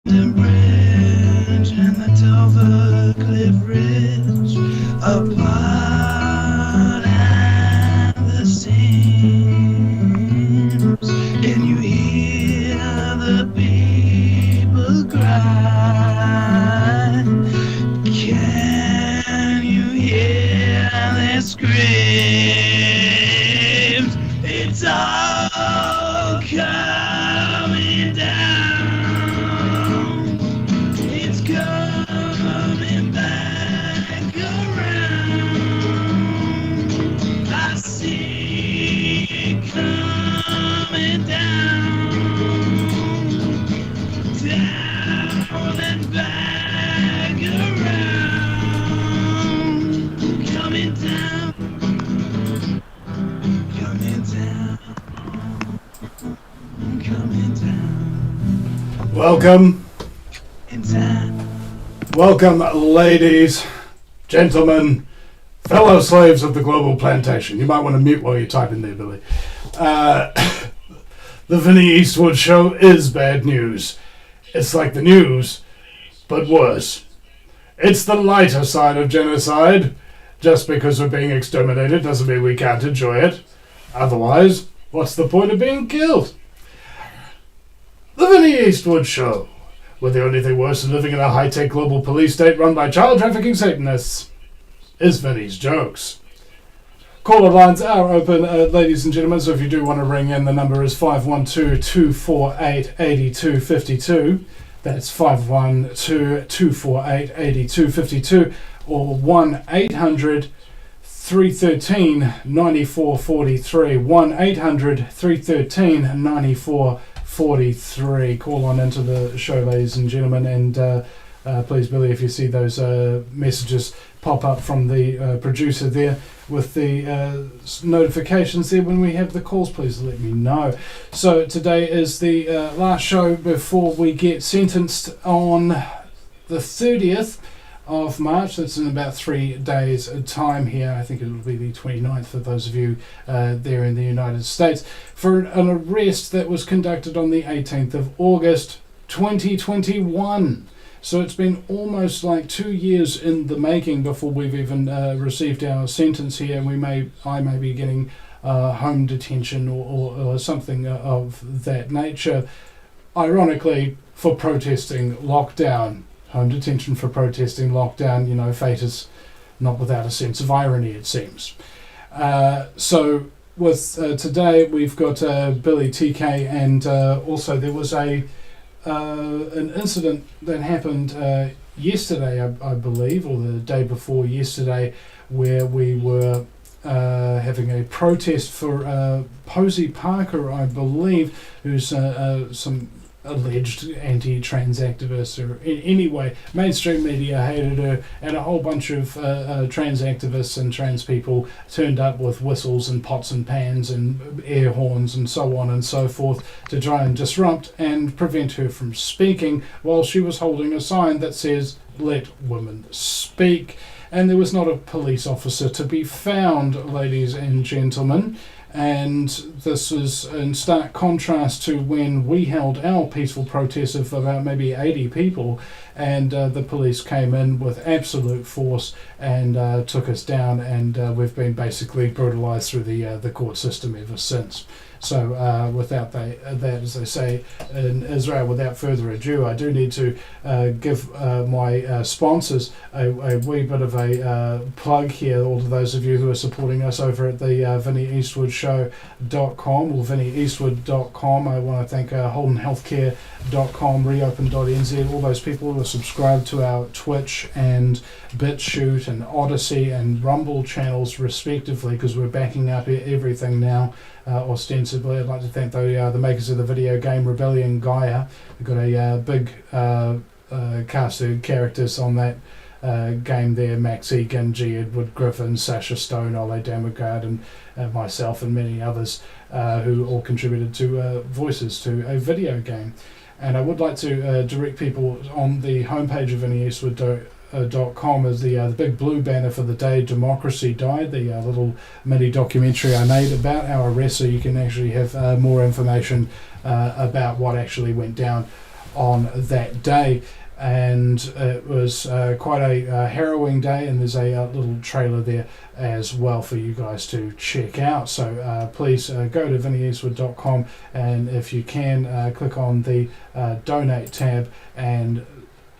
The bridge and the Dover Cliff Ridge apart at the seams. Can you hear the people cry? Can you hear their screams? It's all coming down. It's coming back around. I see it coming down, down and back around. Coming down, coming down, coming down. Welcome, In time. welcome, ladies, gentlemen, fellow slaves of the global plantation. You might want to mute while you type in there, Billy. The Vinny Eastwood show is bad news. It's like the news, but worse. It's the lighter side of genocide. Just because we're being exterminated doesn't mean we can't enjoy it. Otherwise, what's the point of being killed? The Vinny Eastwood show, where the only thing worse than living in a high-tech global police state run by child trafficking Satanists is Vinny's jokes. Caller lines are open, ladies and gentlemen, so if you do want to ring in, the number is 512-248-8252. That's 512-248-8252, or 1-800-313-9443, 1-800-313-9443. Call on into the show, ladies and gentlemen, and please, Billy, if you see those messages pop up from the producer there with the notifications there when we have the calls, please let me know. So today is the last show before we get sentenced on the 30th of March. That's in about 3 days time here. I think it will be the 29th for those of you there in the United States, for an arrest that was conducted on the 18th of August 2021. So it's been almost like 2 years in the making before we've even received our sentence here, and I may be getting home detention or something of that nature. Ironically, for protesting lockdown. Home detention for protesting lockdown. You know, fate is not without a sense of irony, it seems. So with today, we've got Billy TK, and also there was an incident that happened yesterday, I believe, or the day before yesterday, where we were having a protest for Posey Parker, I believe, who's some alleged anti-trans activist, or anyway, mainstream media hated her, and a whole bunch of trans activists and trans people turned up with whistles and pots and pans and air horns and so on and so forth to try and disrupt and prevent her from speaking while she was holding a sign that says, "Let women speak." And there was not a police officer to be found, ladies and gentlemen. And this is in stark contrast to when we held our peaceful protest of about maybe 80 people, and the police came in with absolute force and took us down, and we've been basically brutalized through the court system ever since. So without that, as they say in Israel, without further ado, I do need to give my sponsors a wee bit of a plug here. All of those of you who are supporting us over at the VinnyEastwoodShow.com or VinnyEastwood.com. I want to thank HoldenHealthcare.com, Reopen.nz, all those people who are subscribed to our Twitch and BitChute and Odyssey and Rumble channels respectively, because we're backing up everything now. Ostensibly, I'd like to thank the makers of the video game Rebellion Gaia. We've got a big cast of characters on that game there: Max Egan, G. Edward Griffin, Sasha Stone, Ole Damagard, and myself, and many others who all contributed to voices to a video game. And I would like to direct people on the homepage of VinnyEastwood.com is the big blue banner for the day Democracy Died, the little mini documentary I made about our arrest, so you can actually have more information about what actually went down on that day. And it was quite a harrowing day, and there's a little trailer there as well for you guys to check out. So please go to vinnyeastwood.com, and if you can, click on the donate tab and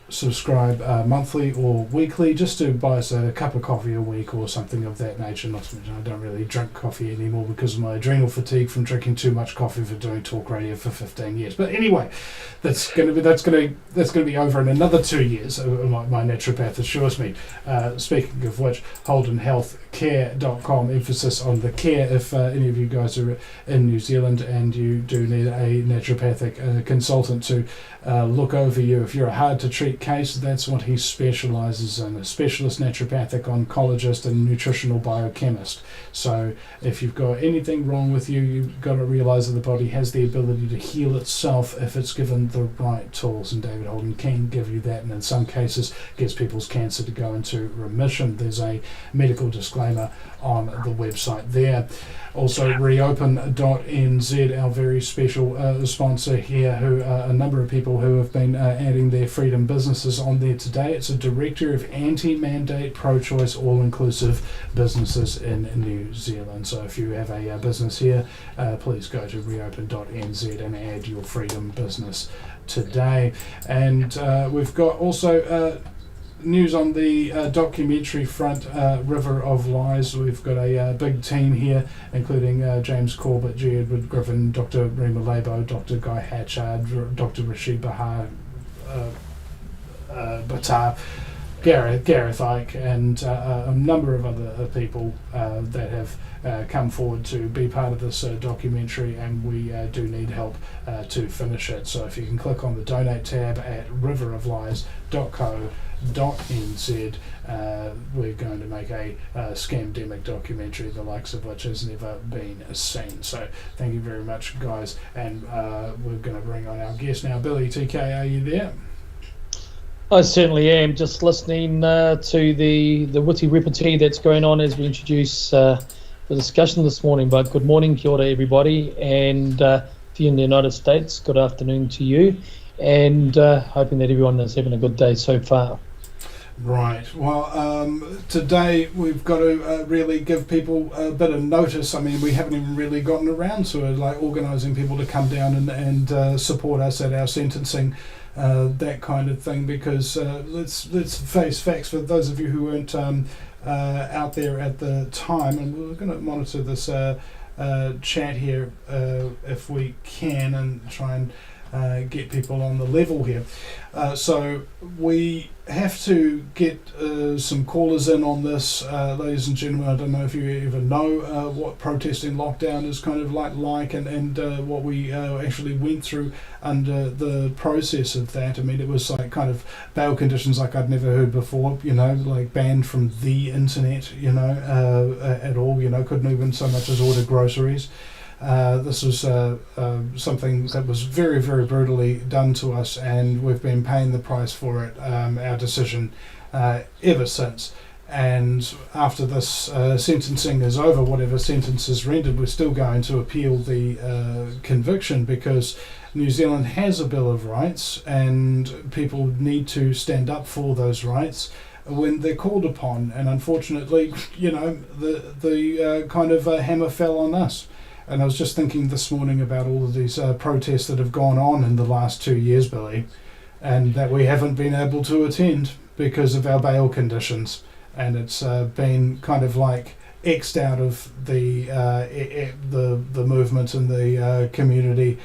subscribe monthly or weekly, just to buy us a cup of coffee a week or something of that nature. Not to mention I don't really drink coffee anymore because of my adrenal fatigue from drinking too much coffee for doing talk radio for 15 years. But anyway, that's going to be over in another 2 years. My naturopath assures me. Speaking of which, holdenhealthcare.com, emphasis on the care. If any of you guys are in New Zealand and you do need a naturopathic consultant to look over you, if you're a hard to treat case, that's what he specialises in, a specialist naturopathic oncologist and nutritional biochemist. So if you've got anything wrong with you, you've got to realise that the body has the ability to heal itself if it's given the right tools, and David Holden can give you that, and in some cases gets people's cancer to go into remission. There's a medical disclaimer on the website there. Also, reopen.nz, our very special sponsor here, who a number of people who have been adding their freedom businesses on there today. It's a directory of anti-mandate, pro-choice, all-inclusive businesses in New Zealand. So if you have a business here, please go to reopen.nz and add your freedom business today. And we've got also news on the documentary front, River of Lies. We've got a big team here, including James Corbett, G. Edward Griffin, Dr. Rima Labo, Dr. Guy Hatchard, Dr. Rashid Batar, Gareth Ike, and a number of other people that have come forward to be part of this documentary, and we do need help to finish it. So if you can click on the donate tab at riveroflies.co.nz, we're going to make a scamdemic documentary, the likes of which has never been seen. So thank you very much, guys, and we're going to bring on our guest now. Billy TK, are you there? I certainly am, just listening to the witty repartee that's going on as we introduce the discussion this morning. But good morning, kia ora everybody, and if you're in the United States, good afternoon to you, and hoping that everyone is having a good day so far. Right. Well, today we've got to really give people a bit of notice. I mean, we haven't even really gotten around to it, like organising people to come down and support us at our sentencing, that kind of thing. Because let's face facts. For those of you who weren't out there at the time, and we're going to monitor this chat here if we can, and try and get people on the level here. So we have to get some callers in on this, ladies and gentlemen. I don't know if you even know what protesting lockdown is kind of like and what we actually went through under the process of that. I mean, it was like kind of bail conditions like I'd never heard before, you know, like banned from the internet, you know, at all, you know, couldn't even so much as order groceries. This was something that was very, very brutally done to us, and we've been paying the price for it, our decision, ever since. And after this sentencing is over, whatever sentence is rendered, we're still going to appeal the conviction, because New Zealand has a Bill of Rights, and people need to stand up for those rights when they're called upon. And unfortunately, you know, the kind of hammer fell on us. And I was just thinking this morning about all of these protests that have gone on in the last 2 years, Billy, and that we haven't been able to attend because of our bail conditions. And it's been kind of like X'd out of the movement and the community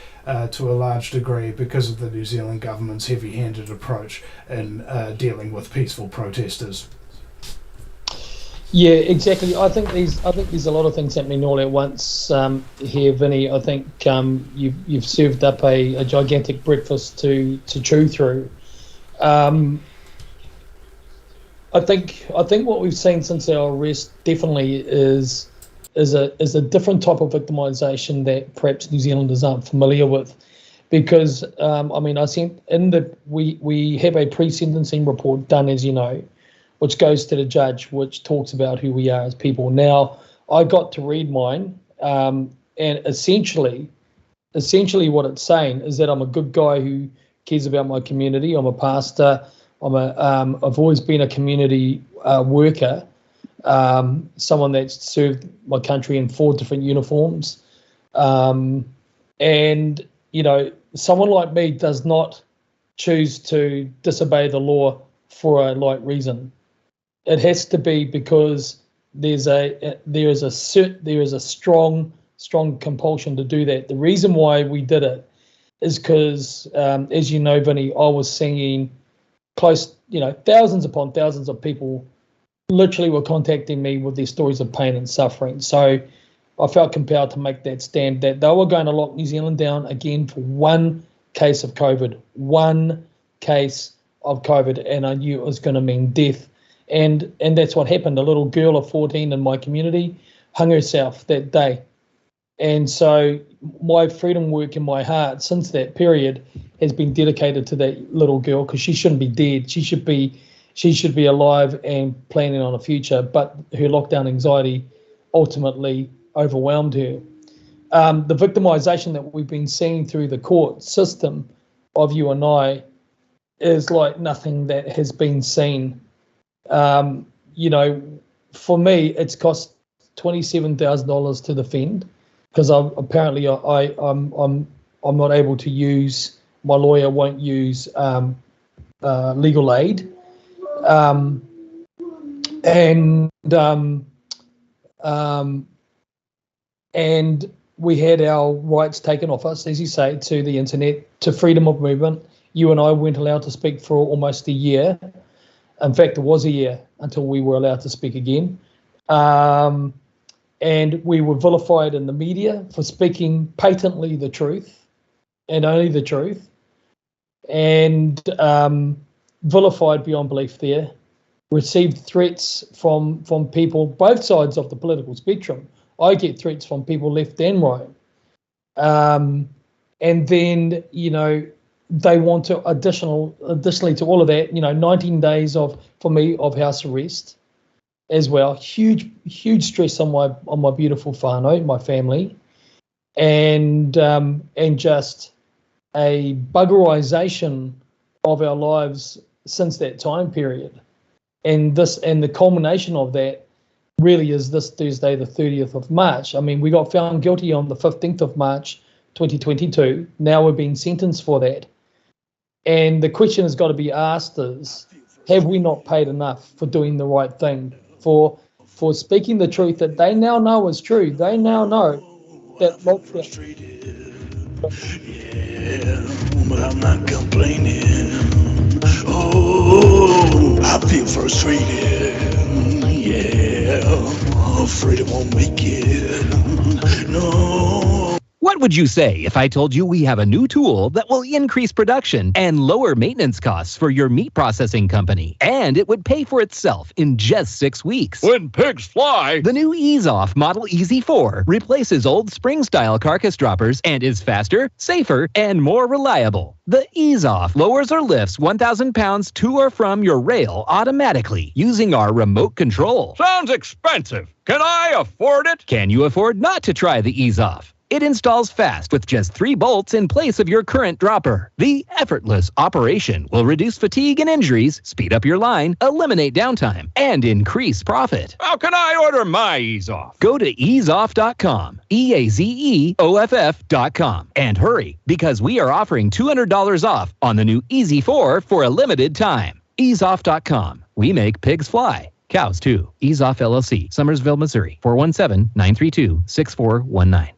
to a large degree because of the New Zealand government's heavy-handed approach in dealing with peaceful protesters. Yeah, exactly. I think there's a lot of things happening all at once here, Vinny. I think you've served up a gigantic breakfast to chew through. I think what we've seen since our arrest definitely is a different type of victimisation that perhaps New Zealanders aren't familiar with, because I mean, we have a pre-sentencing report done, as you know, which goes to the judge, which talks about who we are as people. Now, I got to read mine, and essentially what it's saying is that I'm a good guy who cares about my community. I'm a pastor. I've always been a community worker, someone that's served my country in 4 different uniforms. And, someone like me does not choose to disobey the law for a light reason. It has to be because there is a strong compulsion to do that. The reason why we did it is because, as you know, Vinny, I was seeing thousands upon thousands of people literally were contacting me with their stories of pain and suffering. So I felt compelled to make that stand that they were going to lock New Zealand down again for one case of COVID, and I knew it was going to mean death. And that's what happened. A little girl of 14 in my community hung herself that day. And so my freedom work in my heart since that period has been dedicated to that little girl, because she shouldn't be dead. She should be alive and planning on a future. But her lockdown anxiety ultimately overwhelmed her. The victimization that we've been seeing through the court system of you and I is like nothing that has been seen. For me, it's cost $27,000 to defend, because I'm not able to use, my lawyer won't use legal aid, and we had our rights taken off us, as you say, to the internet, to freedom of movement. You and I weren't allowed to speak for almost a year. In fact, it was a year until we were allowed to speak again. And we were vilified in the media for speaking patently the truth and only the truth, and vilified beyond belief there. Received threats from people, both sides of the political spectrum. I get threats from people left and right. And then, they want to additionally to all of that, 19 days for me of house arrest as well. Huge stress on my beautiful whānau, my family, and just a buggerization of our lives since that time period. And the culmination of that really is this Thursday, the 30th of March. I mean, we got found guilty on the 15th of March, 2022. Now we're being sentenced for that. And the question has got to be asked is, have we not paid enough for doing the right thing, for speaking the truth that they now know is true? They now know that lockdown. Yeah, but I'm not complaining. Oh, I feel frustrated. Yeah, afraid it won't make it. No. What would you say if I told you we have a new tool that will increase production and lower maintenance costs for your meat processing company, and it would pay for itself in just 6 weeks? When pigs fly! The new Ease Off Model Easy 4 replaces old spring-style carcass droppers and is faster, safer, and more reliable. The Ease Off lowers or lifts 1,000 pounds to or from your rail automatically using our remote control. Sounds expensive. Can I afford it? Can you afford not to try the Ease Off? It installs fast with just 3 bolts in place of your current dropper. The effortless operation will reduce fatigue and injuries, speed up your line, eliminate downtime, and increase profit. How can I order my Ease Off? Go to easeoff.com, EAZEOFF.com, and hurry, because we are offering $200 off on the new Easy 4 for a limited time. Easeoff.com. We make pigs fly. Cows too. Ease Off LLC, Summersville, Missouri, 417-932-6419.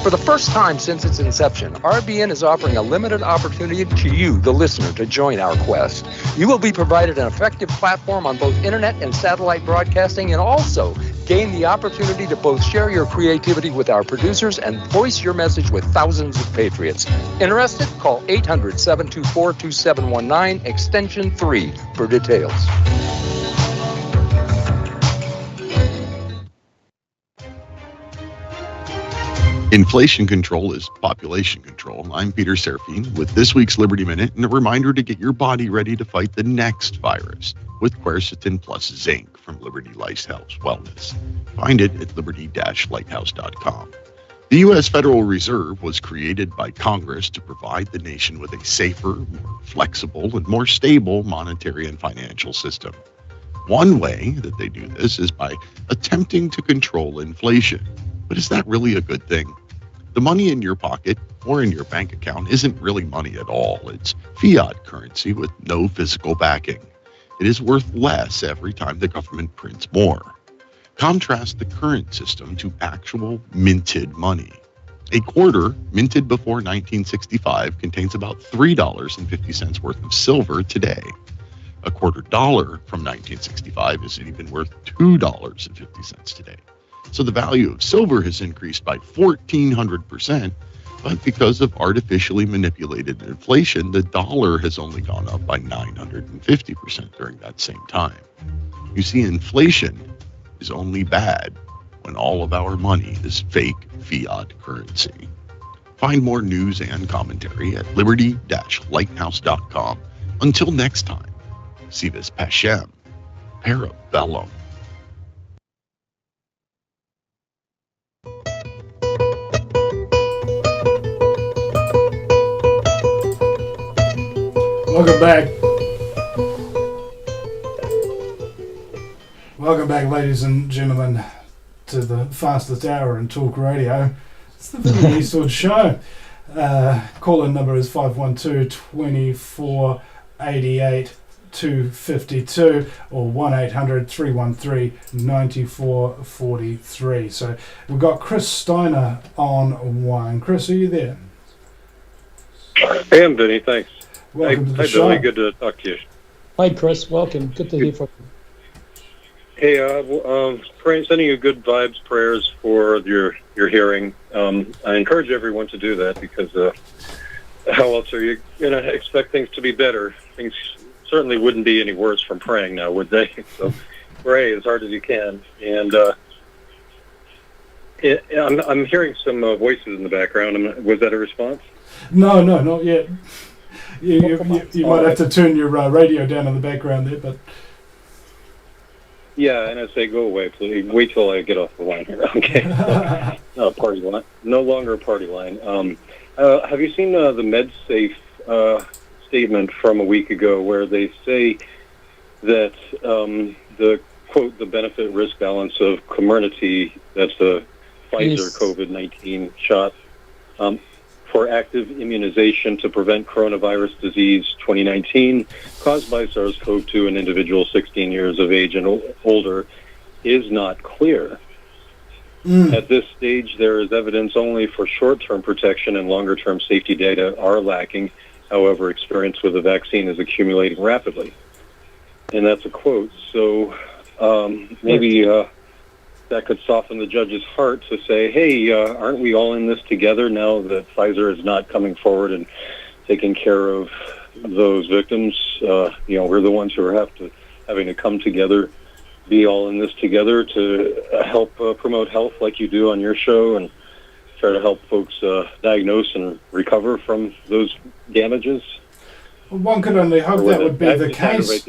For the first time since its inception, RBN is offering a limited opportunity to you, the listener, to join our quest. You will be provided an effective platform on both internet and satellite broadcasting, and also gain the opportunity to both share your creativity with our producers and voice your message with thousands of patriots. Interested? Call 800-724-2719, extension 3 for details. Inflation control is population control. I'm Peter Serafine with this week's Liberty Minute, and a reminder to get your body ready to fight the next virus with quercetin plus zinc from Liberty Lighthouse Wellness. Find it at liberty-lighthouse.com. The U.S. Federal Reserve was created by Congress to provide the nation with a safer, more flexible, and more stable monetary and financial system. One way that they do this is by attempting to control inflation. But is that really a good thing? The money in your pocket or in your bank account isn't really money at all. It's fiat currency with no physical backing. It is worth less every time the government prints more. Contrast the current system to actual minted money. A quarter minted before 1965 contains about $3.50 worth of silver today. A $quarter from 1965 isn't even worth $2.50 today. So the value of silver has increased by 1,400%, but because of artificially manipulated inflation, the dollar has only gone up by 950% during that same time. You see, inflation is only bad when all of our money is fake fiat currency. Find more news and commentary at liberty-lighthouse.com. Until next time, si vis pacem, parabellum. Welcome back. Welcome back, ladies and gentlemen, to the fastest hour in talk radio. It's the Vinny Eastwood Show. Call-in number is 512-2488-252 or 1-800-313-9443. So we've got Chris Steiner on one. Chris, are you there? Hey, I'm Vinny. Thanks. Welcome to the hi, show. Billy. Good to talk to you. Hi, Chris. Welcome. Good to hear from you. Hey, sending you good vibes, prayers for your hearing. I encourage everyone to do that because how else are you going to expect things to be better? Things certainly wouldn't be any worse from praying now, would they? So pray as hard as you can. And I'm hearing some voices in the background. Was that a response? No, not yet. You might have to turn your radio down in the background there, but... Yeah, and I say go away, please. Wait till I get off the line here. Okay. No, party line. No longer a party line. Have you seen the MedSafe statement from a week ago where they say that the, quote, the benefit-risk balance of Comirnaty, that's the Pfizer COVID-19 shot, for active immunization to prevent coronavirus disease 2019 caused by SARS-CoV-2 in individuals 16 years of age and older is not clear. At this stage, there is evidence only for short-term protection and longer-term safety data are lacking. However, experience with the vaccine is accumulating rapidly. And that's a quote. So maybe that could soften the judge's heart to say, hey, aren't we all in this together now that Pfizer is not coming forward and taking care of those victims? We're the ones who are having to come together, be all in this together to help promote health like you do on your show and try to help folks diagnose and recover from those damages. Well, one could only hope that would be the case.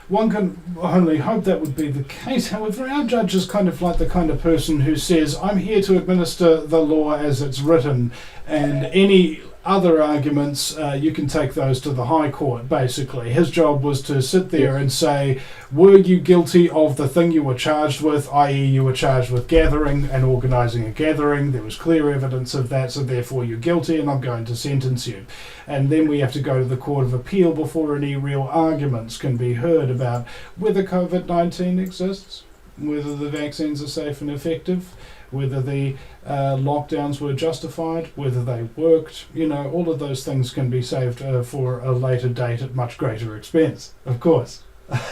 One can only hope that would be the case. However, our judge is kind of like the kind of person who says, I'm here to administer the law as it's written, and any other arguments, you can take those to the High Court, basically. His job was to sit there and say, were you guilty of the thing you were charged with, i.e. you were charged with gathering and organising a gathering, there was clear evidence of that, so therefore you're guilty and I'm going to sentence you. And then we have to go to the Court of Appeal before any real arguments can be heard about whether COVID-19 exists, whether the vaccines are safe and effective, whether the lockdowns were justified, whether they worked, all of those things can be saved for a later date at much greater expense, of course. Right.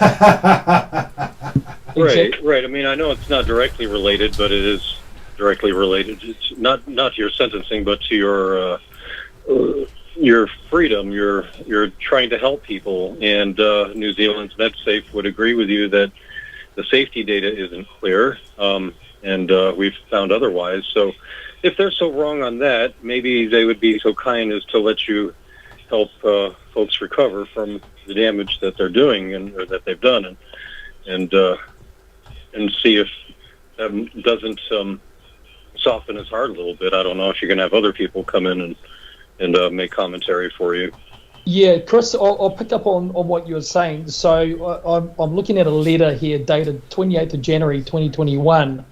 I mean, I know it's not directly related, but it is directly related. It's not to your sentencing, but to your freedom. You're trying to help people, and New Zealand's MedSafe would agree with you that the safety data isn't clear. And we've found otherwise. So if they're so wrong on that, maybe they would be so kind as to let you help folks recover from the damage that they're doing or that they've done, and see if that doesn't soften his heart a little bit. I don't know if you're going to have other people come in and make commentary for you. Yeah, Chris, I'll pick up on what you were saying. So I'm looking at a letter here dated 28th of January 2021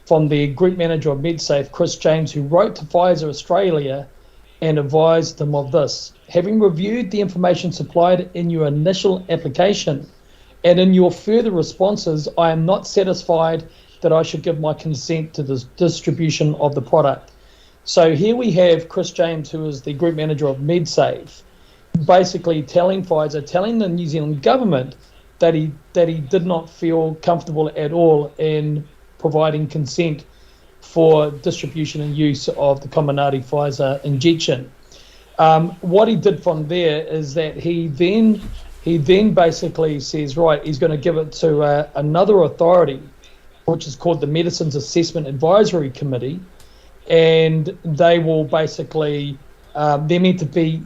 from the group manager of MedSafe, Chris James, who wrote to Pfizer Australia and advised them of this. Having reviewed the information supplied in your initial application and in your further responses, I am not satisfied that I should give my consent to the distribution of the product. So here we have Chris James, who is the group manager of MedSafe, basically telling Pfizer, telling the New Zealand government that he did not feel comfortable at all in providing consent for distribution and use of the Comirnaty Pfizer injection. What he did from there is that he then basically says, right, he's going to give it to another authority, which is called the Medicines Assessment Advisory Committee, and they will basically, they're meant to be,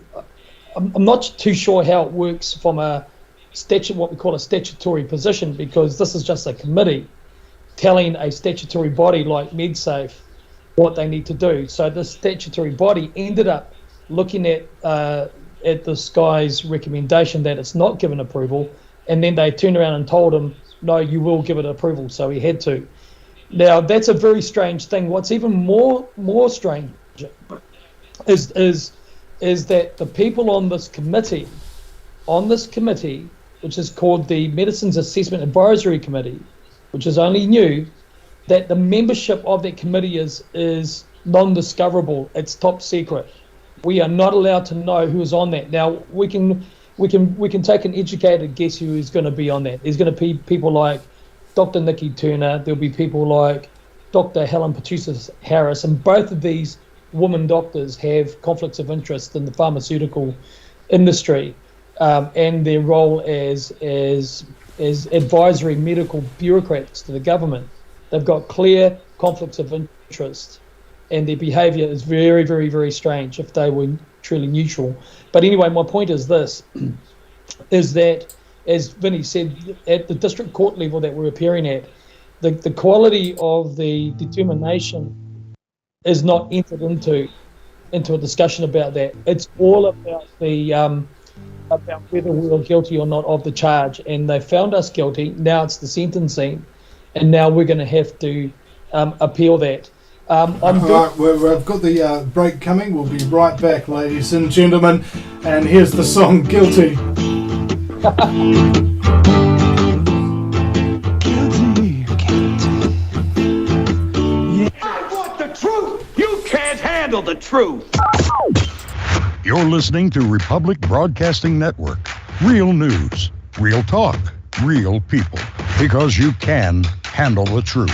I'm not too sure how it works from what we call a statutory position, because this is just a committee telling a statutory body like MedSafe what they need to do. So this statutory body ended up looking at this guy's recommendation that it's not given approval, and then they turned around and told him, no, you will give it approval, so he had to. Now, that's a very strange thing. What's even more strange is that the people on this committee, which is called the Medicines Assessment Advisory Committee, which is only new, that the membership of that committee is non-discoverable. It's top secret. We are not allowed to know who is on that. Now, we can take an educated guess who is going to be on that. There's going to be people like Dr. Nikki Turner. There'll be people like Dr. Helen Petrusis-Harris, and both of these women doctors have conflicts of interest in the pharmaceutical industry, and their role as advisory medical bureaucrats to the government. They've got clear conflicts of interest, and their behaviour is very, very, very strange if they were truly neutral. But anyway, my point is this, is that, as Vinny said, at the district court level that we're appearing at, the quality of the determination is not entered into a discussion about that. It's all about about whether we are guilty or not of the charge, and they found us guilty. Now it's the sentencing, and now we're going to have to appeal that. Right, we've got the break coming. We'll be right back, ladies and gentlemen, and here's the song Guilty. I want the truth. You can't handle the truth. You're listening to Republic Broadcasting Network. Real news, real talk, real people. Because you can handle the truth.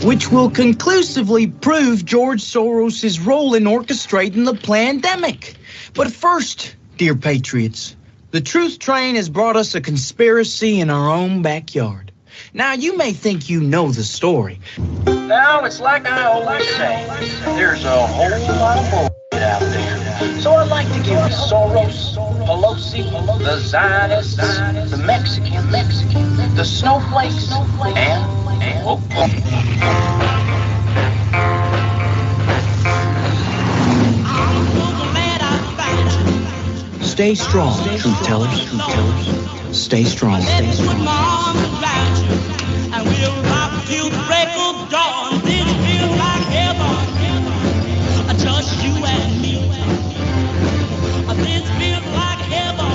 Which will conclusively prove George Soros' role in orchestrating the pandemic. But first, dear patriots, the truth train has brought us a conspiracy in our own backyard. Now, you may think you know the story. Now, it's like I always say, there's a whole lot of bullshit out there. So I'd like to give you Soros, Pelosi, the Zionists, the Mexican, the snowflakes, and Stay strong, truth tellers. Stay strong. Just you and me. This feels like heaven.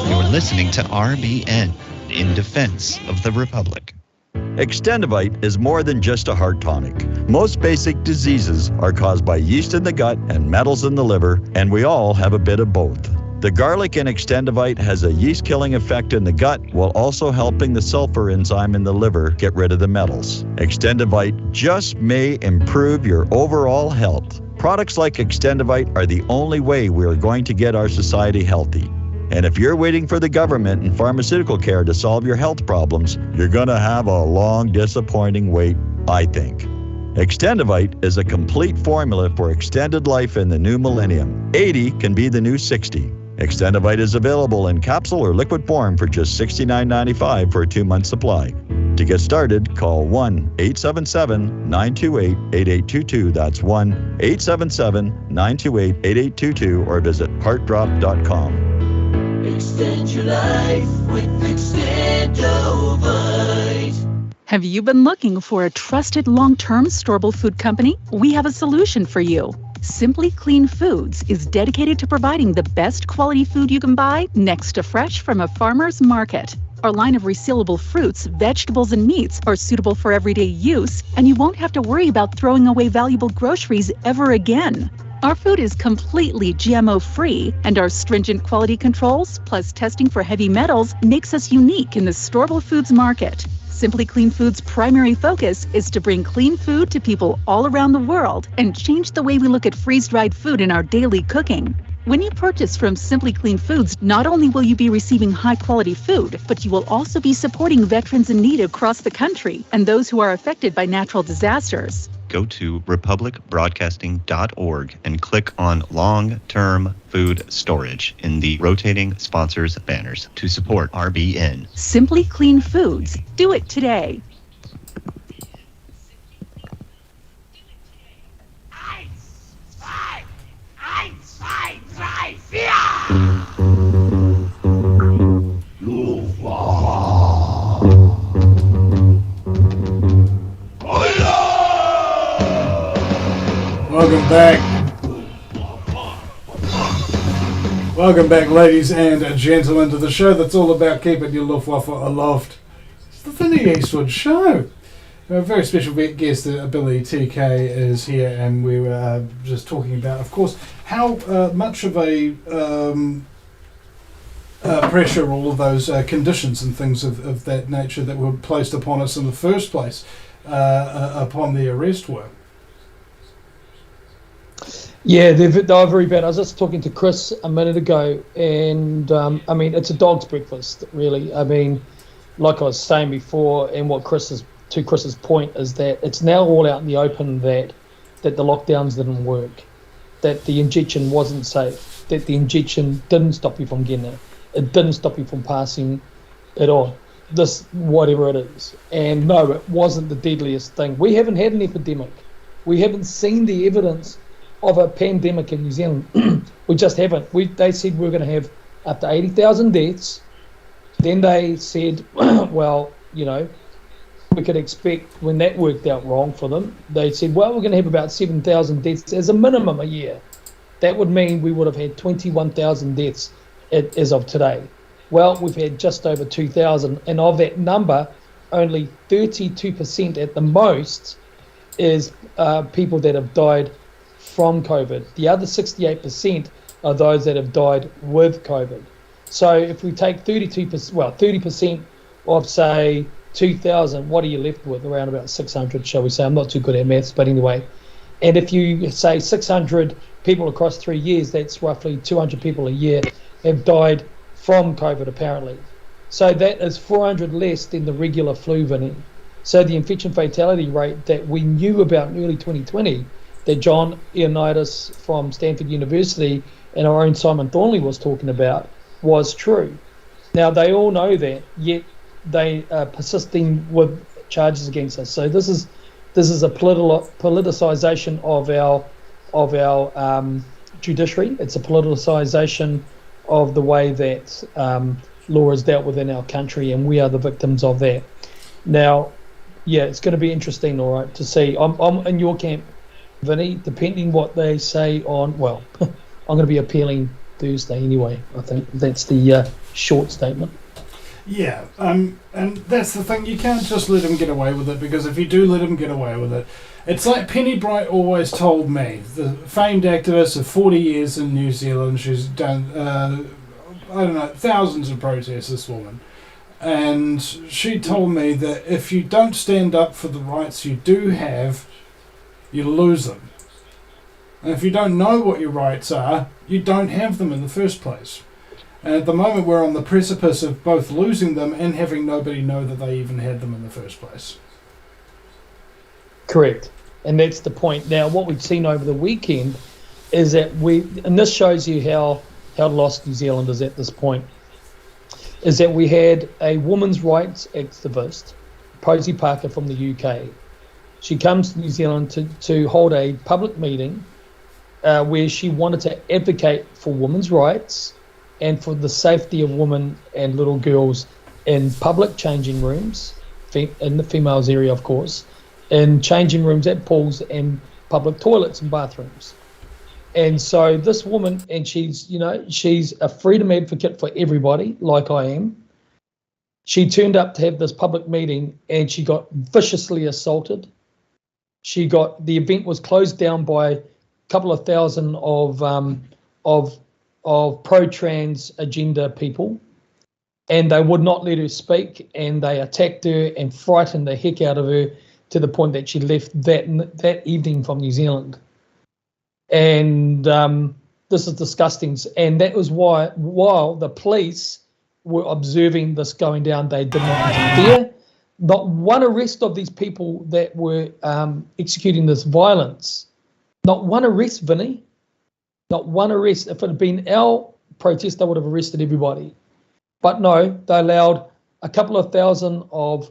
You're listening to RBN, in defense of the Republic. Extendivite is more than just a heart tonic. Most basic diseases are caused by yeast in the gut and metals in the liver, and we all have a bit of both. The garlic in Extendivite has a yeast-killing effect in the gut while also helping the sulfur enzyme in the liver get rid of the metals. Extendivite just may improve your overall health. Products like Extendivite are the only way we are going to get our society healthy. And if you're waiting for the government and pharmaceutical care to solve your health problems, you're going to have a long, disappointing wait, I think. Extendivite is a complete formula for extended life in the new millennium. 80 can be the new 60. Extendivite is available in capsule or liquid form for just $69.95 for a 2-month supply. To get started, call 1-877-928-8822. That's 1-877-928-8822 or visit heartdrop.com. Extend your life with Extendovite. Have you been looking for a trusted long-term storable food company? We have a solution for you. Simply Clean Foods is dedicated to providing the best quality food you can buy next to fresh from a farmer's market. Our line of resealable fruits, vegetables, and meats are suitable for everyday use, and you won't have to worry about throwing away valuable groceries ever again. Our food is completely GMO-free, and our stringent quality controls, plus testing for heavy metals, makes us unique in the storable foods market. Simply Clean Foods' primary focus is to bring clean food to people all around the world and change the way we look at freeze-dried food in our daily cooking. When you purchase from Simply Clean Foods, not only will you be receiving high-quality food, but you will also be supporting veterans in need across the country and those who are affected by natural disasters. Go to republicbroadcasting.org and click on long-term food storage in the rotating sponsors banners to support RBN. Simply Clean Foods. Do it today. Welcome back. Welcome back, ladies and gentlemen, to the show that's all about keeping your Luftwaffe aloft. It's the Vinny Eastwood Show. A very special guest, Billy TK, is here, and we were just talking about, of course, how much of a pressure all of those conditions and things of that nature that were placed upon us in the first place upon the arrest were. Yeah, they're very bad. I was just talking to Chris a minute ago, and I mean, it's a dog's breakfast, really. I mean, like I was saying before, and what Chris's point is that it's now all out in the open that the lockdowns didn't work, that the injection wasn't safe, that the injection didn't stop you from getting it. It didn't stop you from passing it on. This, whatever it is. And no, it wasn't the deadliest thing. We haven't had an epidemic. We haven't seen the evidence of a pandemic in New Zealand. We just haven't. They said we were going to have up to 80,000 deaths. Then they said, well, you know, we could expect, when that worked out wrong for them, they said, well, we're going to have about 7,000 deaths as a minimum a year. That would mean we would have had 21,000 deaths as of today. Well, we've had just over 2,000, and of that number, only 32% at the most is people that have died from COVID. The other 68% are those that have died with COVID. So if we take 30% of, say, 2,000, what are you left with? Around about 600, shall we say. I'm not too good at maths, but anyway. And if you say 600 people across 3 years, that's roughly 200 people a year have died from COVID, apparently. So that is 400 less than the regular flu variant. So the infection fatality rate that we knew about in early 2020, that John Ioannidis from Stanford University and our own Simon Thornley was talking about, was true. Now, they all know that, yet they are persisting with charges against us. So this is a politicization of our judiciary. It's a politicization of the way that law is dealt with in our country, and we are the victims of that. Now, yeah, it's going to be interesting, all right, to see. I'm in your camp, Vinny, depending what they say on, well, I'm going to be appealing Thursday anyway. I think that's the short statement. Yeah, and that's the thing. You can't just let him get away with it, because if you do let him get away with it, it's like Penny Bright always told me, the famed activist of 40 years in New Zealand. She's done, thousands of protests, this woman. And she told me that if you don't stand up for the rights you do have, you lose them. And if you don't know what your rights are, you don't have them in the first place. And at the moment we're on the precipice of both losing them and having nobody know that they even had them in the first place. Correct. And that's the point. Now, what we've seen over the weekend is that and this shows you how lost New Zealand is at this point, is that we had a women's rights activist Posey Parker from the UK. She comes to New Zealand to hold a public meeting where she wanted to advocate for women's rights and for the safety of women and little girls in public changing rooms, in the females area, of course, in changing rooms at pools and public toilets and bathrooms. And so this woman, and she's a freedom advocate for everybody, like I am. She turned up to have this public meeting and she got viciously assaulted. The event was closed down by a couple of thousand of pro-trans agenda people, and they would not let her speak, and they attacked her and frightened the heck out of her to the point that she left that evening from New Zealand. And this is disgusting. And that was why, while the police were observing this going down, they did not interfere. Not one arrest of these people that were executing this violence. Not one arrest, Vinny. Not one arrest. If it had been our protest, they would have arrested everybody. But no, they allowed a couple of thousand of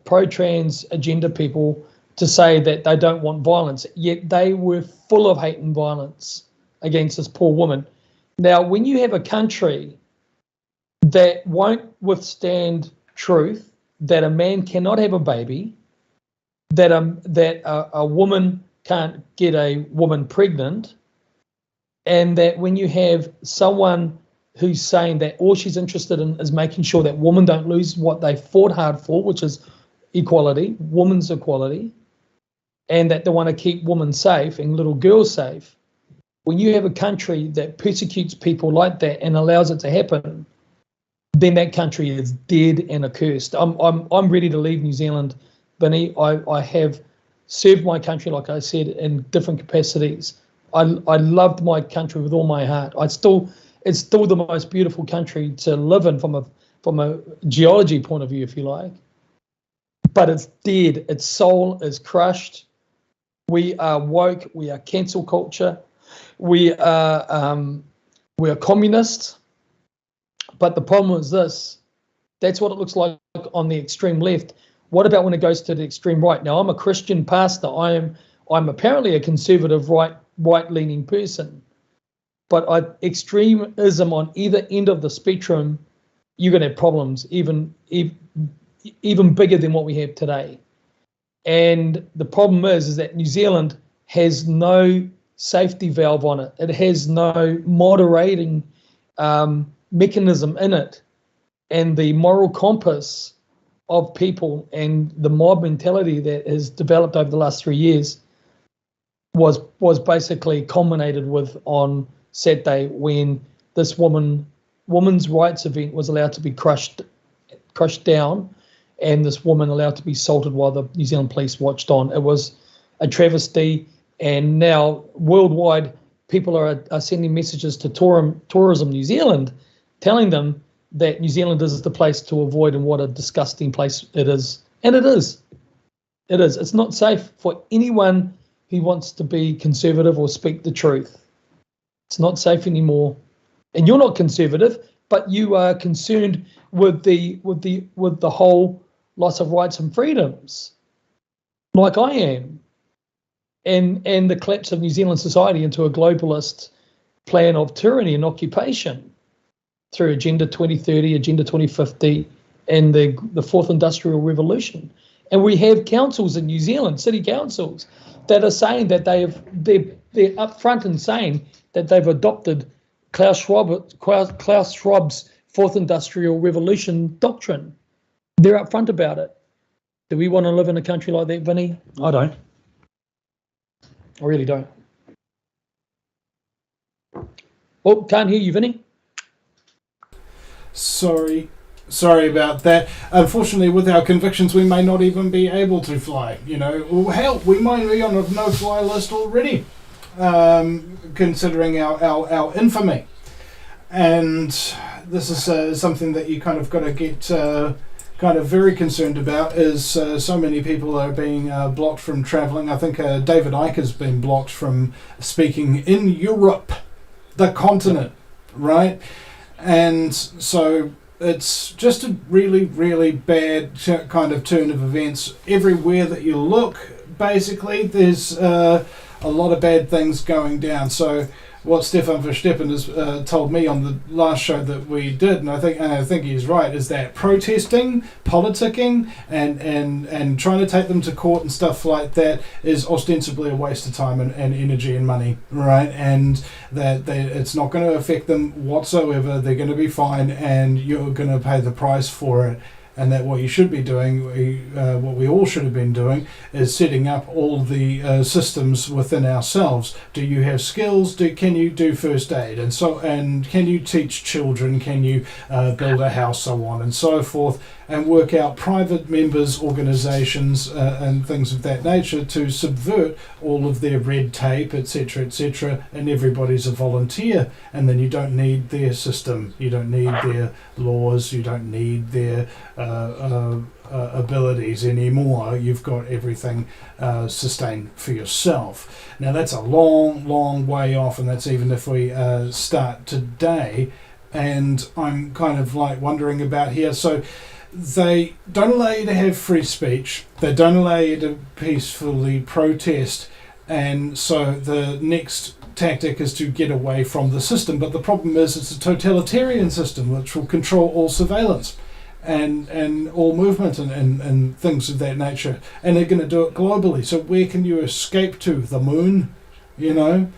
pro-trans agenda people to say that they don't want violence, yet they were full of hate and violence against this poor woman. Now, when you have a country that won't withstand truth, that a man cannot have a baby, that a woman can't get a woman pregnant, and that when you have someone who's saying that all she's interested in is making sure that women don't lose what they fought hard for, which is equality, women's equality, and that they want to keep women safe and little girls safe. When you have a country that persecutes people like that and allows it to happen, then that country is dead and accursed. I'm ready to leave New Zealand, Vinny. I have served my country, like I said, in different capacities. I loved my country with all my heart. It's still the most beautiful country to live in from a geology point of view, if you like. But it's dead. Its soul is crushed. We are woke. We are cancel culture. We are communist. But the problem is this. That's what it looks like on the extreme left. What about when it goes to the extreme right? Now, I'm a Christian pastor. I'm apparently a conservative right-leaning person. But extremism on either end of the spectrum, you're going to have problems even bigger than what we have today. And the problem is that New Zealand has no safety valve on it. It has no moderating mechanism in it. And the moral compass of people and the mob mentality that has developed over the last 3 years was basically culminated with on Saturday when this women's rights event was allowed to be crushed down, and this woman allowed to be assaulted while the New Zealand police watched on. It was a travesty, and now worldwide people are sending messages to Tourism New Zealand, telling them that New Zealand is the place to avoid and what a disgusting place it is. And it is. It is. It's not safe for anyone who wants to be conservative or speak the truth. It's not safe anymore. And you're not conservative, but you are concerned with the whole loss of rights and freedoms, like I am, and the collapse of New Zealand society into a globalist plan of tyranny and occupation through Agenda 2030, Agenda 2050, and the Fourth Industrial Revolution. And we have councils in New Zealand, city councils, that are saying that they're upfront and saying that they've adopted Klaus Schwab's Fourth Industrial Revolution doctrine. They're upfront about it. Do we want to live in a country like that, Vinny? I don't. I really don't. Oh, can't hear you, Vinny. Sorry about that. Unfortunately, with our convictions, we may not even be able to fly. Or hell, we might be on a no-fly list already, considering our infamy. And this is something that you kind of got to get kind of very concerned about. Is so many people are being blocked from travelling. I think David Icke has been blocked from speaking in Europe, the continent, right? And so it's just a really, really bad kind of turn of events. Everywhere that you look, basically, there's a lot of bad things going down. So what Stefan Verstappen has told me on the last show that we did, and I think he's right, is that protesting, politicking, and trying to take them to court and stuff like that is ostensibly a waste of time and energy and money, right? And that it's not going to affect them whatsoever. They're going to be fine, and you're going to pay the price for it. And that what you should be doing, what we all should have been doing, is setting up all the systems within ourselves. Do you have skills? Can you do first aid? And can you teach children? Can you build a house? So on and so forth. And work out private members, organisations, and things of that nature to subvert all of their red tape, etc., and everybody's a volunteer. And then you don't need their system, you don't need their laws, you don't need their abilities anymore. You've got everything sustained for yourself. Now that's a long, long way off, and that's even if we start today. And I'm kind of like wondering about here. So they don't allow you to have free speech. They don't allow you to peacefully protest. And so the next tactic is to get away from the system. But the problem is it's a totalitarian system which will control all surveillance and all movement and things of that nature. And they're going to do it globally. So where can you escape to? The moon? You know?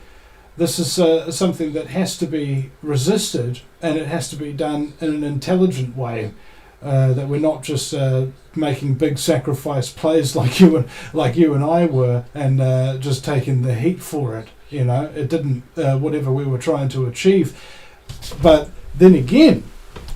This is something that has to be resisted, and it has to be done in an intelligent way. That we're not just making big sacrifice plays like you and I were, and just taking the heat for it. You know, it didn't whatever we were trying to achieve. But then again,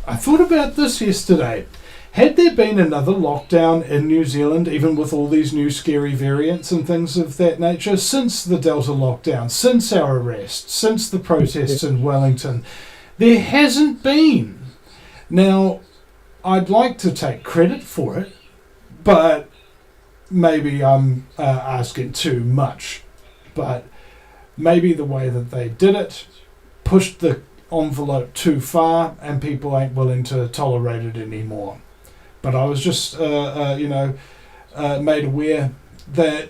I thought about this yesterday. Had there been another lockdown in New Zealand, even with all these new scary variants and things of that nature, since the Delta lockdown, since our arrest, since the protests in Wellington, there hasn't been. Now, I'd like to take credit for it, but maybe I'm asking too much. But maybe the way that they did it pushed the envelope too far, and people ain't willing to tolerate it anymore. But I was just, made aware that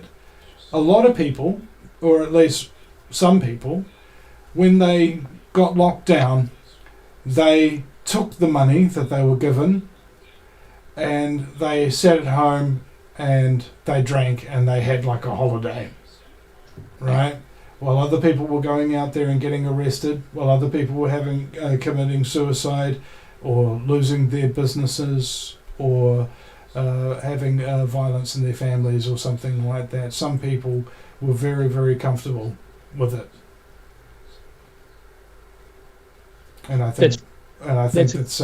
a lot of people, or at least some people, when they got locked down, they took the money that they were given and they sat at home and they drank and they had like a holiday, right? While other people were going out there and getting arrested, while other people were committing suicide or losing their businesses or having violence in their families or something like that. Some people were very, very comfortable with it. And I think it's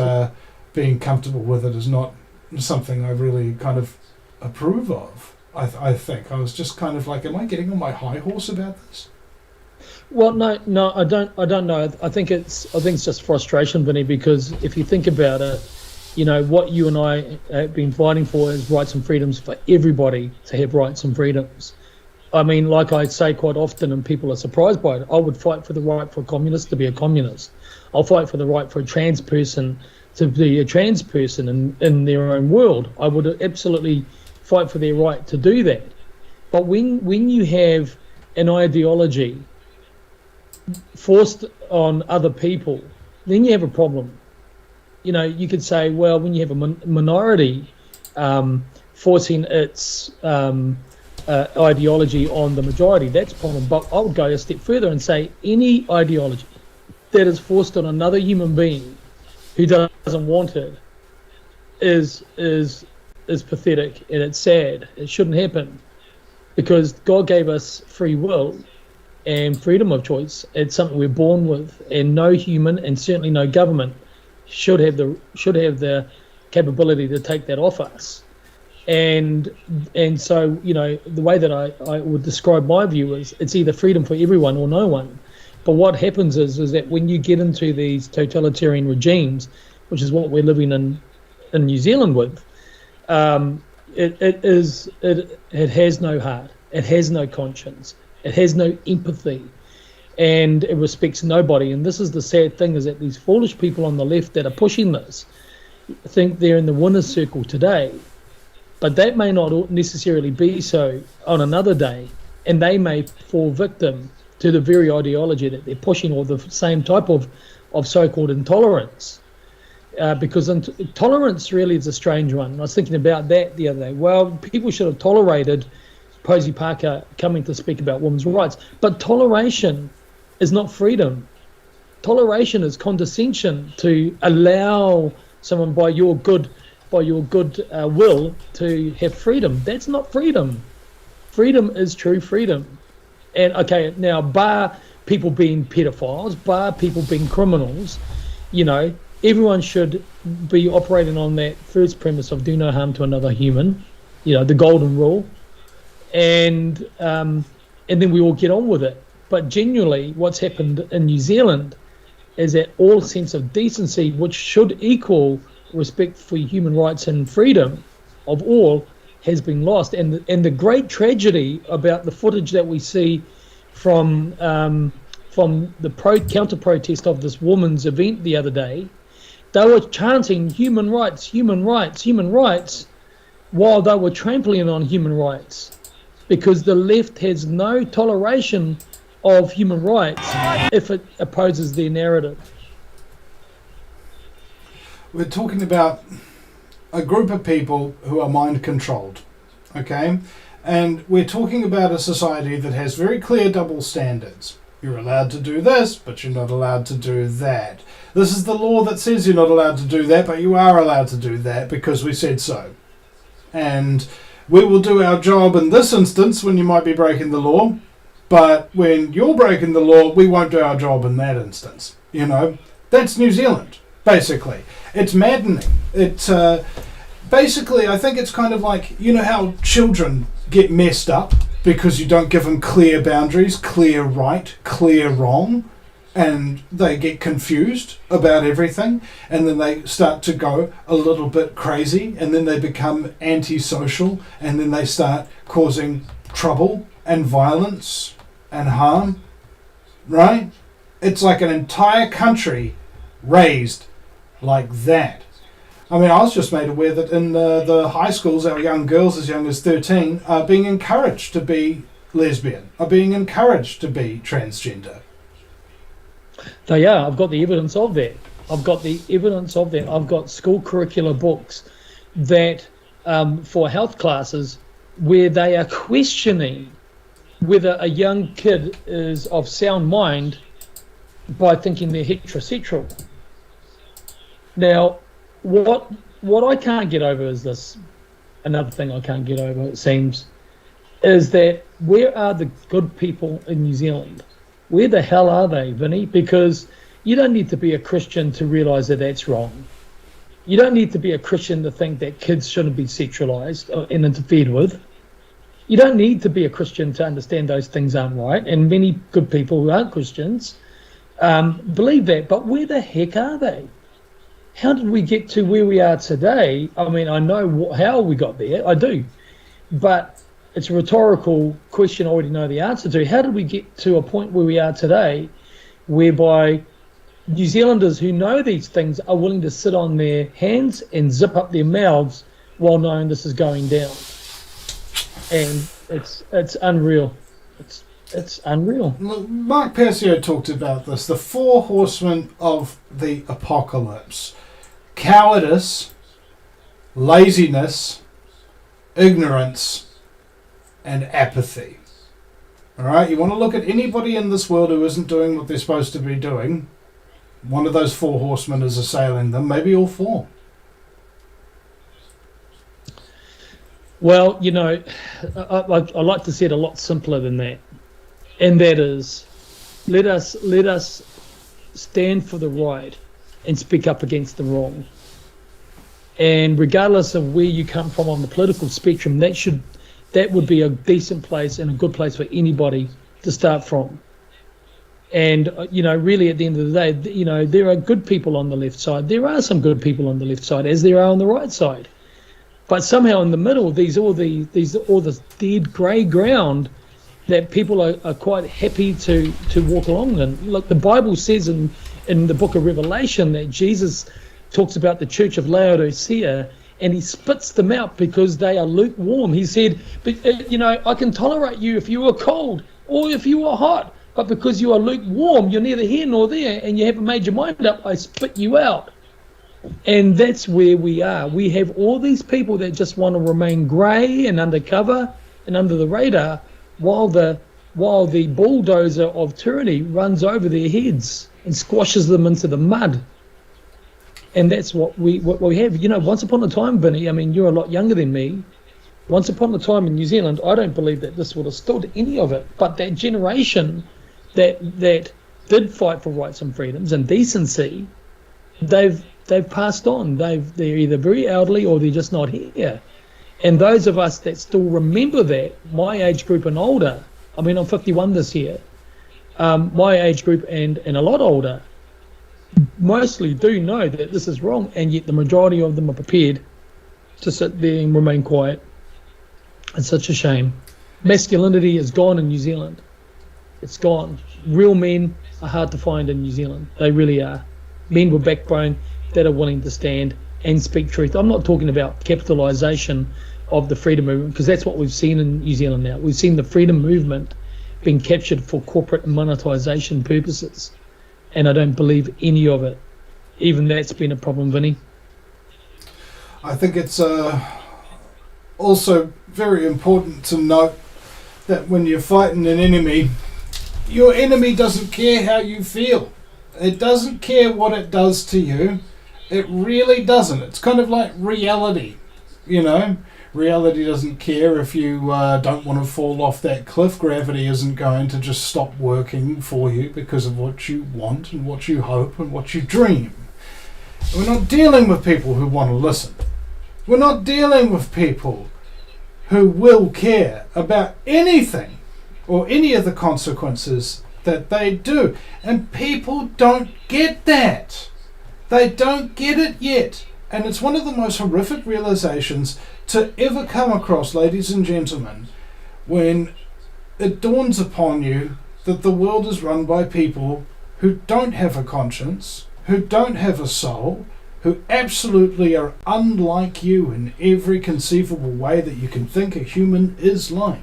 being comfortable with it is not something I really kind of approve of. I think I was just kind of like, am I getting on my high horse about this? Well, no, I don't know. I think it's just frustration, Vinny, because if you think about it, you know, what you and I have been fighting for is rights and freedoms for everybody to have rights and freedoms. I mean, like I say quite often, and people are surprised by it, I would fight for the right for a communist to be a communist. I'll fight for the right for a trans person to be a trans person in their own world. I would absolutely fight for their right to do that. But when you have an ideology forced on other people, then you have a problem. You know, you could say, well, when you have a minority forcing its ideology on the majority, that's a problem. But I would go a step further and say any ideology that is forced on another human being who doesn't want it is pathetic, and it's sad. It shouldn't happen, because God gave us free will and freedom of choice. It's something we're born with, and no human, and certainly no government, should have the capability to take that off us. And so, you know, the way that I would describe my view is it's either freedom for everyone or no one. But what happens is that when you get into these totalitarian regimes, which is what we're living in New Zealand with, it has no heart, it has no conscience, it has no empathy, and it respects nobody. And this is the sad thing, is that these foolish people on the left that are pushing this, think they're in the winner's circle today, but that may not necessarily be so on another day, and they may fall victim to the very ideology that they're pushing, or the same type of so-called intolerance. Because tolerance really is a strange one. I was thinking about that the other day. Well, people should have tolerated Posey Parker coming to speak about women's rights, but toleration is not freedom. Toleration is condescension, to allow someone by your good will to have freedom. That's not freedom. Freedom is true freedom. And okay, now bar people being pedophiles, bar people being criminals, everyone should be operating on that first premise of do no harm to another human, the golden rule, and then we all get on with it. But genuinely, what's happened in New Zealand is that all sense of decency, which should equal respect for human rights and freedom of all, has been lost. And the great tragedy about the footage that we see from the counter-protest of this woman's event the other day, they were chanting human rights, human rights, human rights, while they were trampling on human rights, because the left has no toleration of human rights if it opposes their narrative. We're talking about a group of people who are mind controlled, okay? And we're talking about a society that has very clear double standards. You're allowed to do this, but you're not allowed to do that. This is the law that says you're not allowed to do that, but you are allowed to do that because we said so. And we will do our job in this instance when you might be breaking the law, but when you're breaking the law, we won't do our job in that instance. That's New Zealand, basically. It's maddening. It's basically, I think it's kind of like, how children get messed up because you don't give them clear boundaries, clear right, clear wrong, and they get confused about everything, and then they start to go a little bit crazy, and then they become antisocial, and then they start causing trouble and violence and harm, right? It's like an entire country raised like that. I was just made aware that in the high schools, our young girls as young as 13 are being encouraged to be lesbian, are being encouraged to be transgender. They are. I've got the evidence of that. I've got school curricular books that for health classes where they are questioning whether a young kid is of sound mind by thinking they're heterosexual. Now, what I can't get over is this. Another thing I can't get over, it seems, is that where are the good people in New Zealand? Where the hell are they, Vinny? Because you don't need to be a Christian to realise that that's wrong. You don't need to be a Christian to think that kids shouldn't be sexualised and interfered with. You don't need to be a Christian to understand those things aren't right. And many good people who aren't Christians believe that. But where the heck are they? How did we get to where we are today? I know how we got there. I do. But it's a rhetorical question I already know the answer to. How did we get to a point where we are today whereby New Zealanders who know these things are willing to sit on their hands and zip up their mouths while knowing this is going down? And it's unreal. It's unreal. Look, Mark Persio talked about this. The 4 horsemen of the apocalypse: cowardice, laziness, ignorance, and apathy. Alright, you want to look at anybody in this world who isn't doing what they're supposed to be doing, one of those 4 horsemen is assailing them, maybe all 4. Well, I like to see it a lot simpler than that. And that is, let us stand for the right and speak up against the wrong. And regardless of where you come from on the political spectrum, that would be a decent place and a good place for anybody to start from. And, really at the end of the day, there are good people on the left side. There are some good people on the left side, as there are on the right side. But somehow in the middle, all this dead grey ground that people are quite happy to walk along in. Look, the Bible says in the book of Revelation that Jesus talks about the Church of Laodicea, and he spits them out because they are lukewarm. He said, but, I can tolerate you if you are cold or if you are hot, but because you are lukewarm, you're neither here nor there, and you haven't made your mind up, I spit you out. And that's where we are. We have all these people that just want to remain grey and undercover and under the radar, while the bulldozer of tyranny runs over their heads and squashes them into the mud. And that's what we have. Once upon a time, Vinny, I mean, you're a lot younger than me. Once upon a time in New Zealand, I don't believe that this would have stood any of it. But that generation that did fight for rights and freedoms and decency, they've passed on. They're either very elderly or they're just not here. And those of us that still remember that, my age group and older, I mean, I'm 51 this year, my age group and a lot older, mostly do know that this is wrong, and yet the majority of them are prepared to sit there and remain quiet. It's such a shame. Masculinity is gone in New Zealand. It's gone. Real men are hard to find in New Zealand. They really are. Men with backbone that are willing to stand and speak truth. I'm not talking about capitalisation of the freedom movement, because that's what we've seen in New Zealand now. We've seen the freedom movement being captured for corporate monetisation purposes, and I don't believe any of it. Even that's been a problem, Vinny. I think it's also very important to note that when you're fighting an enemy, your enemy doesn't care how you feel. It doesn't care what it does to you. It really doesn't. It's kind of like reality, Reality doesn't care if you don't want to fall off that cliff. Gravity isn't going to just stop working for you because of what you want and what you hope and what you dream. We're not dealing with people who want to listen. We're not dealing with people who will care about anything or any of the consequences that they do. And people don't get that. They don't get it yet. And it's one of the most horrific realizations to ever come across, ladies and gentlemen, when it dawns upon you that the world is run by people who don't have a conscience, who don't have a soul, who absolutely are unlike you in every conceivable way that you can think a human is like.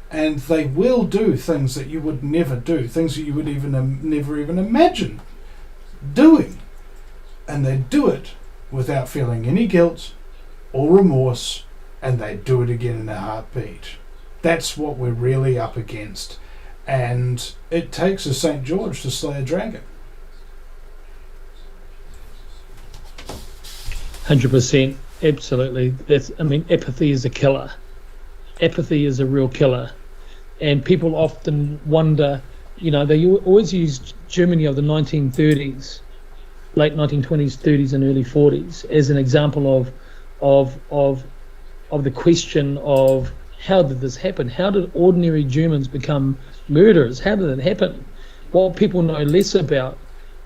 And they will do things that you would never do, things that you would never even imagine doing. And they do it without feeling any guilt or remorse, and they do it again in a heartbeat. That's what we're really up against. And it takes a St. George to slay a dragon. 100%, absolutely. Apathy is a killer. Apathy is a real killer. And people often wonder, they always use Germany of the 1930s, late 1920s, 30s and early 40s as an example of the question of how did this happen? How did ordinary Germans become murderers? How did it happen? What people know less about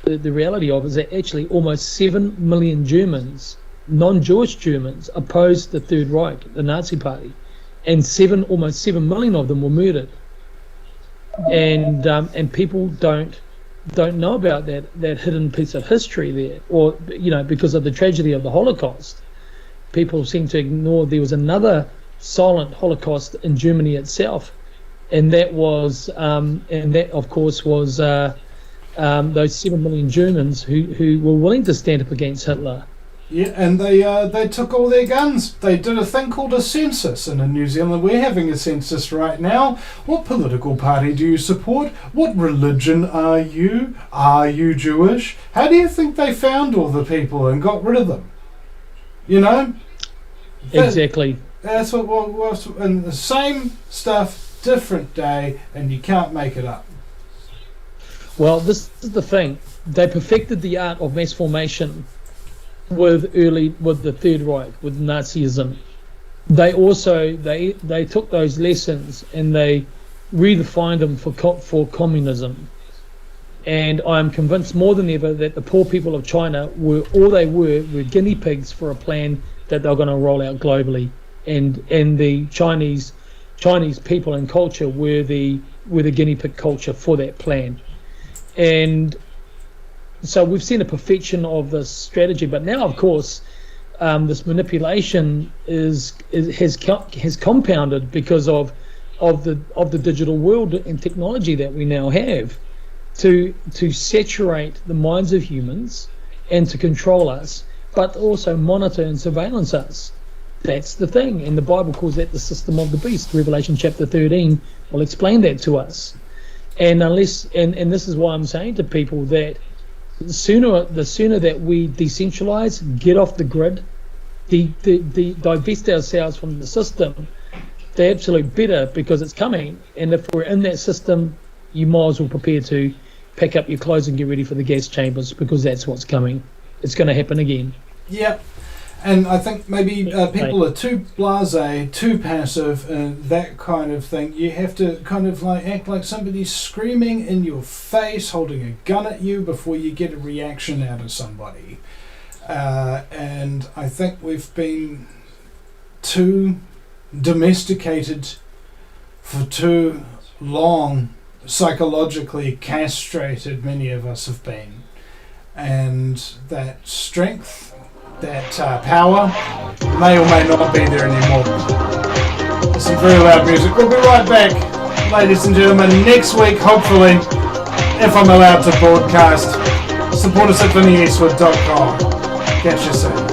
the reality of is that actually almost 7 million Germans, non-Jewish Germans, opposed the Third Reich, the Nazi Party, and almost 7 million of them were murdered. And people don't know about that hidden piece of history there, or because of the tragedy of the Holocaust. People seem to ignore there was another silent Holocaust in Germany itself, and that was of course was those 7 million Germans who were willing to stand up against Hitler. Yeah, and they took all their guns. They did a thing called a census, and in New Zealand we're having a census right now. What political party do you support? What religion are you? Are you Jewish? How do you think they found all the people and got rid of them? Exactly. That's what was, and the same stuff, different day, and you can't make it up. Well, this is the thing. They perfected the art of mass formation with the Third Reich, with Nazism. They also they took those lessons and they redefined them for communism. And I am convinced more than ever that the poor people of China were guinea pigs for a plan that they're going to roll out globally. And the Chinese people and culture were the guinea pig culture for that plan. And So we've seen a perfection of this strategy, but now, of course, this manipulation has compounded because of the digital world and technology that we now have to saturate the minds of humans and to control us, but also monitor and surveillance us. That's the thing, and the Bible calls that the system of the beast. Revelation chapter 13 will explain that to us. And this is why I'm saying to people that the sooner that we decentralize, get off the grid, divest ourselves from the system, the absolute better, because it's coming. And if we're in that system, you might as well prepare to pack up your clothes and get ready for the gas chambers, because that's what's coming. It's going to happen again. Yep. And I think maybe people are too blasé, too passive, and that kind of thing. You have to kind of like act like somebody's screaming in your face, holding a gun at you before you get a reaction out of somebody. And I think we've been too domesticated for too long, psychologically castrated, many of us have been. And that strength, that power may or may not be there anymore. There's some very loud music. We'll be right back, ladies and gentlemen, next week, hopefully, if I'm allowed to broadcast. Support us at VinnyEastwood.com. Catch you soon.